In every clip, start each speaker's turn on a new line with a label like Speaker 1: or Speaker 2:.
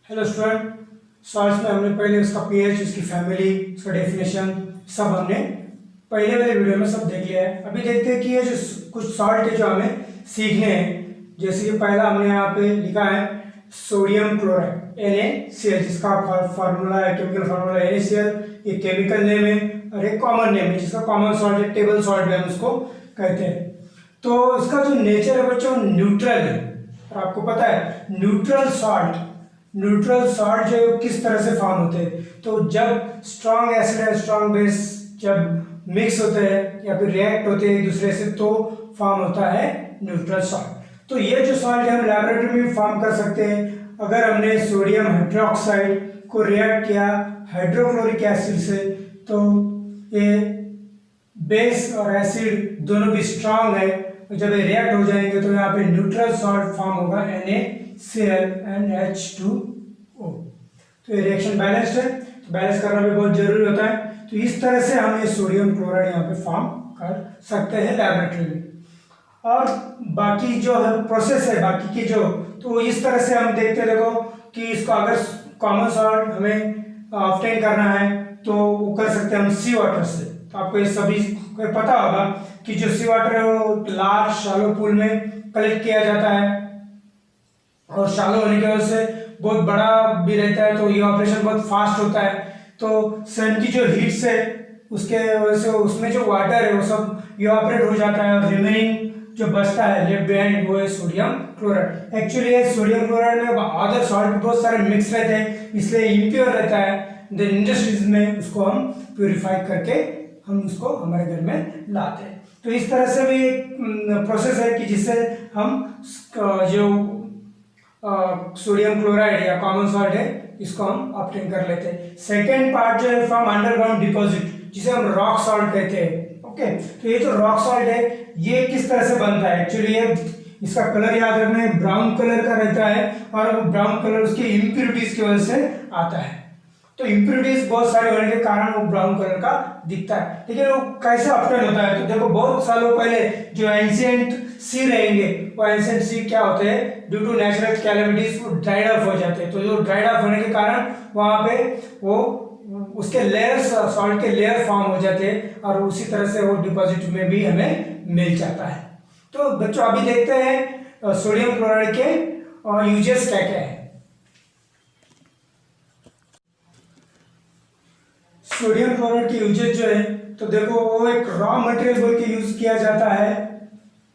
Speaker 1: Hello student. Salts में हमने पहले उसका पीएच, उसकी फैमिली, उसका डेफिनेशन सब हमने पहले वाले वीडियो में सब देख लिया है। अभी देखते हैं कि ये जो कुछ सॉल्ट है जो हमें सीखने हैं। जैसे कि पहला हमने यहाँ पे लिखा है सोडियम क्लोराइड NaCl, जिसका फार्मूला है, केमिकल फार्मूला NaCl। ये केमिकल नेम है और एक कॉमन नेम है जिसका कॉमन सॉल्ट है, टेबल सॉल्ट में हम उसको कहते हैं। तो इसका जो नेचर है बच्चों न्यूट्रल है। और आपको पता है न्यूट्रल सॉल्ट जो है किस तरह से फॉर्म होते हैं। तो जब स्ट्रॉन्ग एसिड और स्ट्रॉन्ग बेस जब मिक्स होते हैं या फिर रिएक्ट होते हैं एक दूसरे से तो फॉर्म होता है न्यूट्रल सॉल्ट। तो ये जो सॉल्ट है हम लैबोरेटरी में फॉर्म कर सकते हैं अगर हमने सोडियम हाइड्रोक्साइड को रिएक्ट किया हाइड्रोक्लोरिक एसिड से। तो ये बेस और एसिड दोनों भी स्ट्रांग है, जब ये रिएक्ट हो जाएंगे तो यहाँ पे न्यूट्रल सॉल्ट फॉर्म होगा NaCl and H2O। तो ये रिएक्शन बैलेंस्ड है, तो बैलेंस करना भी बहुत जरूरी होता है। तो इस तरह से हम ये सोडियम क्लोराइड यहाँ पे फॉर्म कर सकते हैं लैबोरेटरी में। और बाकी जो है प्रोसेस है बाकी की जो, तो इस तरह से हम देखते देखो कि इसको अगर कॉमन सॉल्ट हमें ऑब्टेन करना है तो वो कर सकते हैं हम सी वाटर से। तो आपको ये सभी को पता होगा कि जो सी वाटर है वो लार्ज शैलो पूल में कलेक्ट किया जाता है और शैलो होने की वजह से बहुत बड़ा भी रहता है, तो ये ऑपरेशन बहुत फास्ट होता है। तो सन की जो हीट से उसके वजह से उसमें जो वाटर है वो सब इवापोरेट हो जाता है और रिमेनिंग जो बचता है लेफ्ट बिहाइंड वो है sodium chloride. Actually sodium chloride में अदर सॉल्ट बहुत सारे मिक्स रहते हैं इसलिए इम्प्योर रहता है। देन इंडस्ट्रीज में उसको हम प्योरीफाई करके हम उसको हमारे घर में लाते हैं। तो इस तरह से भी एक प्रोसेस है कि जिससे हम जो सोडियम क्लोराइड या कॉमन सॉल्ट है इसको हम ऑब्टेन कर लेते हैं। सेकेंड पार्ट जो है फ्रॉम अंडरग्राउंड डिपॉजिट जिसे हम रॉक सॉल्ट कहते हैं। ओके, तो ये जो रॉक सॉल्ट है ये किस तरह से बनता है। एक्चुअली ये इसका कलर याद रखना है, ब्राउन कलर का रहता है और ब्राउन कलर उसकी इम्प्योरिटीज की वजह से आता है। तो इम्प्योरिटीज बहुत सारे होने के कारण वो ब्राउन कलर का दिखता है। लेकिन वो कैसे ऑब्टेन होता है, तो देखो बहुत सालों पहले जो एंशिएंट सी रहेंगे वो एंशिएंट सी क्या होते हैं, ड्यू टू नेचुरल कैलेमिटीज वो ड्राइड अप हो जाते हैं। तो जो ड्राइड अप होने के कारण वहां पे वो उसके लेयर्स सॉल्ट के लेयर फॉर्म हो जाते हैं और उसी तरह से वो डिपॉजिट में भी हमें मिल जाता है। तो बच्चों अभी देखते हैं सोडियम क्लोराइड के यूजेस क्या क्या है। सोडियम क्लोराइड के यूजेस जो है तो देखो वो एक रॉ मटेरियल बोल के यूज किया जाता है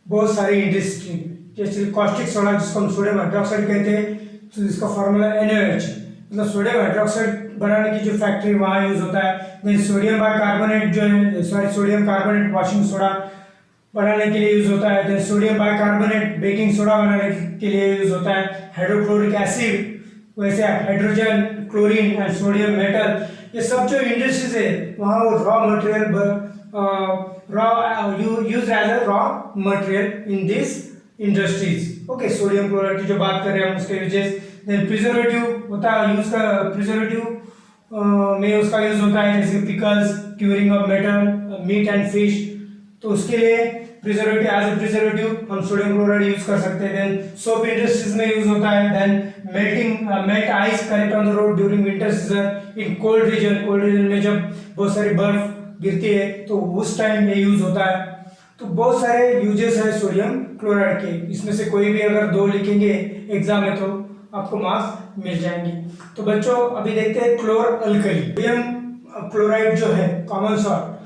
Speaker 1: बहुत सारी इंडस्ट्री, जैसे कॉस्टिक सोडा जिसको हम सोडियम हाइड्रोक्साइड कहते हैं, तो इसका फॉर्मूला NaOH, मतलब सोडियम हाइड्रोक्साइड बनाने की जो फैक्ट्री वहाँ यूज होता है। देन सोडियम बाइकार्बोनेट जो है सोडियम कार्बोनेट वॉशिंग सोडा बनाने के लिए यूज होता है। Then sodium bicarbonate baking soda बनाने के लिए यूज होता है। हाइड्रोक्लोरिक एसिड, वैसे hydrogen, chlorine and sodium metal, ये सब जो इंडस्ट्रीज है वहाँ वो raw material use as a raw material in this industries. Okay, sodium chloride की जो बात कर रहे हैं हम उसके यूजेस। देन प्रिजर्वेटिव होता है यूज का, प्रिजर्वेटिव में उसका यूज होता है जैसे pickles, curing of metal, meat and fish, तो उसके लिए प्रिजर्वेटिव एज ए प्रिजर्वेटिव हम सोडियम क्लोराइड यूज कर सकते हैं। देन सोप इंडस्ट्रीज में यूज होता है। Then melt ice collect on the road during winter season in cold region में जब बहुत सारी बर्फ गिरती है तो उस टाइम ये यूज होता है। तो बहुत सारे यूजेस है सोडियम क्लोराइड के, इसमें से कोई भी अगर दो लिखेंगे एग्जाम में तो आपको मार्क्स मिल जाएंगे। तो बच्चों अभी देखते हैं क्लोर अल्कली। सोडियम क्लोराइड जो है कॉमन सॉल्ट,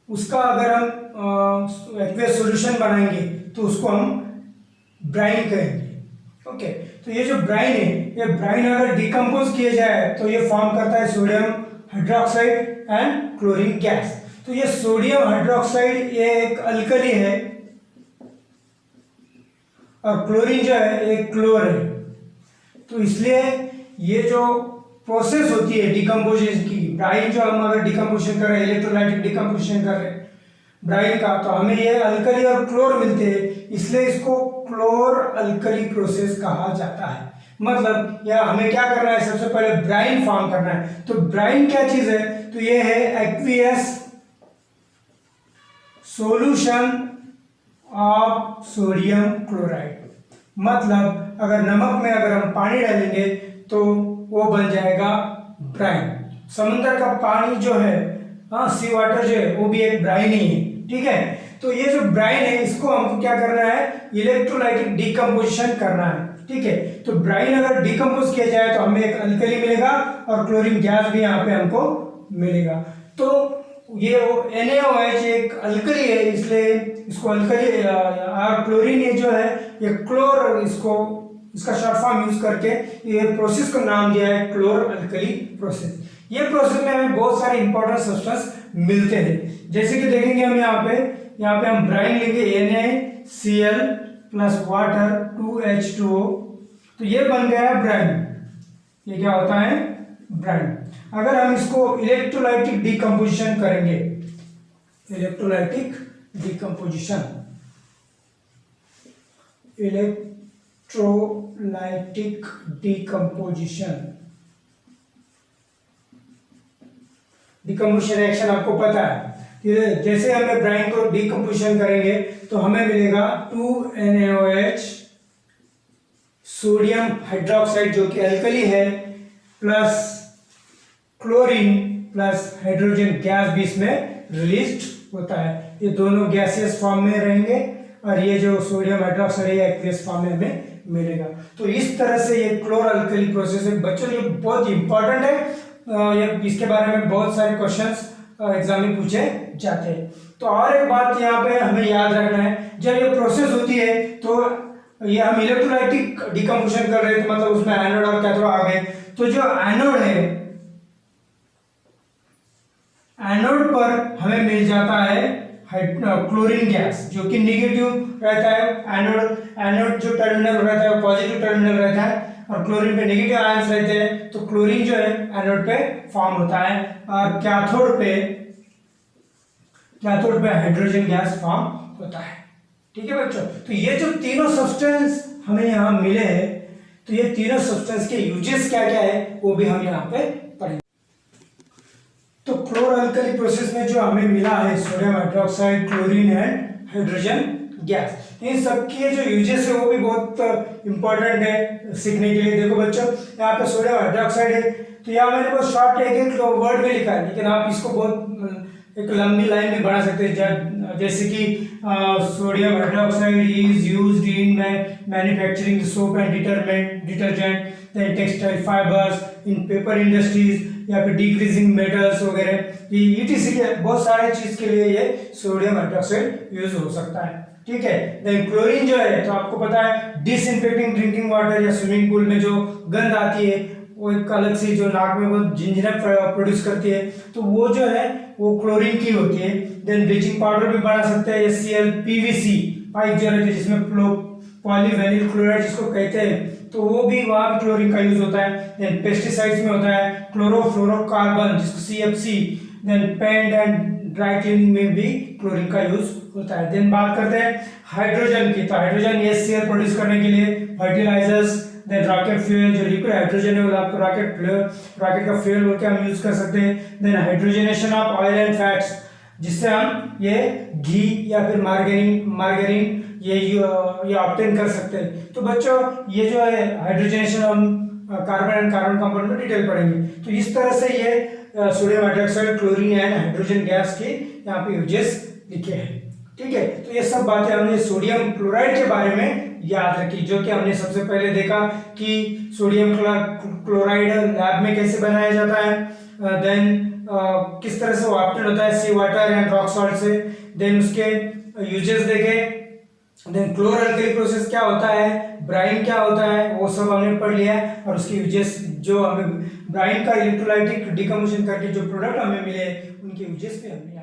Speaker 1: उसका अगर हम एक्वेस सॉल्यूशन बनाएंगे तो उसको हम ब्राइन कहेंगे। ओके, तो ये जो ब्राइन है ये ब्राइन अगर डिकम्पोज किया जाए तो ये फॉर्म करता है sodium hydroxide and chlorine gas. तो ये सोडियम हाइड्रोक्साइड ये एक अल्कली है और क्लोरीन जो है एक क्लोर है। तो इसलिए ये जो प्रोसेस होती है डिकम्पोजिशन की, ब्राइन जो हम अगर डिकम्पोजिशन कर रहे हैं, इलेक्ट्रोलाइटिक डिकम्पोजिशन कर रहे हैं ब्राइन का, तो हमें ये अल्कली और क्लोर मिलते हैं, इसलिए इसको क्लोर अल्कली प्रोसेस कहा जाता है। मतलब या हमें क्या करना है, सबसे पहले ब्राइन फॉर्म करना है। तो ब्राइन क्या चीज है, तो ये है aqueous solution of sodium chloride. मतलब अगर नमक में अगर हम पानी डालेंगे तो वो बन जाएगा ब्राइन। समुद्र का पानी जो है, हाँ, सी वाटर जो है वो भी एक ब्राइन ही है, ठीक है। तो ये जो ब्राइन है इसको हमको क्या करना है, इलेक्ट्रोलाइटिक डिकम्पोजिशन करना है, ठीक है। तो ब्राइन अगर डिकम्पोज किया जाए तो हमें एक अल्कली मिलेगा और क्लोरीन गैस भी यहाँ पे हमको मिलेगा। तो ये NaOH एक अल्कली है, इसलिए इसको अल्कली और क्लोरीन ये जो है ये क्लोर, इसका शॉर्ट फॉर्म यूज करके ये प्रोसेस को नाम दिया है क्लोर अल्कली प्रोसेस। ये प्रोसेस में हमें बहुत सारे इंपॉर्टेंट सब्सटेंस मिलते हैं, जैसे कि देखेंगे हम यहाँ पे हम ब्राइन लेंगे NaCl प्लस वाटर 2H2O, तो ये बन गया है ब्राइन। ये क्या होता है, ब्राइन। अगर हम इसको इलेक्ट्रोलाइटिक डिकम्पोजिशन करेंगे, इलेक्ट्रोलाइटिक डिकम्पोजिशन रिएक्शन आपको पता है, जैसे हमें ब्राइन को डिकम्पोजिशन करेंगे तो हमें मिलेगा 2NaOH सोडियम हाइड्रोक्साइड जो कि अल्कली है, plus chlorine plus hydrogen gas भी इसमें रिलीज होता है। ये दोनों गैसियस फॉर्म में रहेंगे और ये जो सोडियम हाइड्रोक्साइड है एक्वियस फॉर्म में हमें मिलेगा। तो इस तरह से ये क्लोर अल्कली प्रोसेस है बच्चों, ये बहुत इंपॉर्टेंट है, इसके बारे में बहुत सारे क्वेश्चंस एग्जाम में पूछे जाते हैं। तो और एक बात यहाँ पे हमें याद रखना है, जब ये प्रोसेस होती है तो ये हम इलेक्ट्रोलाइटिक डिकम्पोजिशन कर रहे हैं, तो मतलब उसमें एनोड और कैथोड आ गए। तो जो एनोड है, एनोड पर हमें मिल जाता है क्लोरीन गैस जो कि नेगेटिव रहता है। एनोड जो टर्मिनल रहता है वो पॉजिटिव टर्मिनल रहता है और क्लोरीन पे नेगेटिव आयंस रहते हैं, तो क्लोरीन जो है एनोड पे फॉर्म होता है और कैथोड पे हाइड्रोजन गैस फॉर्म होता है, ठीक है बच्चों। तो ये जो तीनों सब्सटेंस हमें यहाँ मिले हैं, तो ये तीनों सब्सटेंस के यूजेस क्या क्या है वो भी हम यहाँ पे पढ़ेंगे। तो क्लोर अल्कली प्रोसेस में जो हमें मिला है sodium hydroxide, chlorine and hydrogen gas, इन सबके जो यूजेस है वो भी बहुत इंपॉर्टेंट है सीखने के लिए। देखो बच्चों, यहाँ पे सोडियम हाइड्रोक्साइड है, तो यहाँ मैंने बहुत शॉर्ट एक वर्ड में लिखा है, लेकिन आप इसको बहुत एक लंबी लाइन में बना सकते हैं, जैसे कि sodium hydroxide is used in manufacturing soap and detergent, then textile fibres, in paper industries, या फिर डिक्रीजिंग मेटल्स वगैरह, ETC के बहुत सारे चीज के लिए ये सोडियम हाइड्रोक्साइड यूज हो सकता है, ठीक है। देन क्लोरीन जो है, तो आपको पता है डिसइंफेक्टिंग ड्रिंकिंग वाटर या स्विमिंग पूल में जो गंद आती है वो एक अलग सी जो नाक में बहुत झिंझिनक प्रोड्यूस करती है, तो वो जो है वो क्लोरीन की होती है। देन ब्लीचिंग पाउडर भी बना सकते हैं, HCl PVC पाइप जो रहती है जिसमें पॉलीविनाइल क्लोराइड जिसको कहते हैं, तो वो भी वहाँ भी क्लोरीन का यूज होता है। देन पेस्टिसाइड्स में होता है क्लोरोफ्लोरोकार्बन जिसको CFC, then paint and dry cleaning में भी क्लोरीन का यूज होता है। देन बात करते हैं हाइड्रोजन की, तो हाइड्रोजन HCl प्रोड्यूस करने के लिए फर्टिलाइजर्स, देन रॉकेट फ्यूल, जो लिक्विड हाइड्रोजन है वो आपको रॉकेट का फ्यूल बोल के हम यूज कर सकते हैं। Then hydrogenation of oil and fats, जिससे हम ये घी या फिर मार्गरीन ये ऑब्टेन कर सकते हैं। तो बच्चों, ये जो है हाइड्रोजनेशन हम कार्बन एंड कार्बन कंपाउंड में डिटेल पढ़ेंगे। तो इस तरह से ये sodium hydroxide, chlorine and hydrogen gas के यहाँ पे यूजेस लिखे हैं, ठीक है। तो ये सब बातें हमने सोडियम क्लोराइड के बारे में याद रखी, जो कि हमने सबसे पहले देखा कि सोडियम क्लोराइड लैब में कैसे बनाया जाता है, देन किस तरह से वो ऑब्टेन होता है सी वाटर एंड रॉक सॉल्ट से, देन उसके यूजेस देखे, देन क्लोर अल्कली प्रोसेस क्या होता है, ब्राइन क्या होता है, वो सब हमने पढ़ लिया है। और उसके यूजेस जो हमें ब्राइन का इलेक्ट्रोलाइटिक डिकम्पोजिशन करके जो प्रोडक्ट हमें मिले उनके यूजेस पे हमने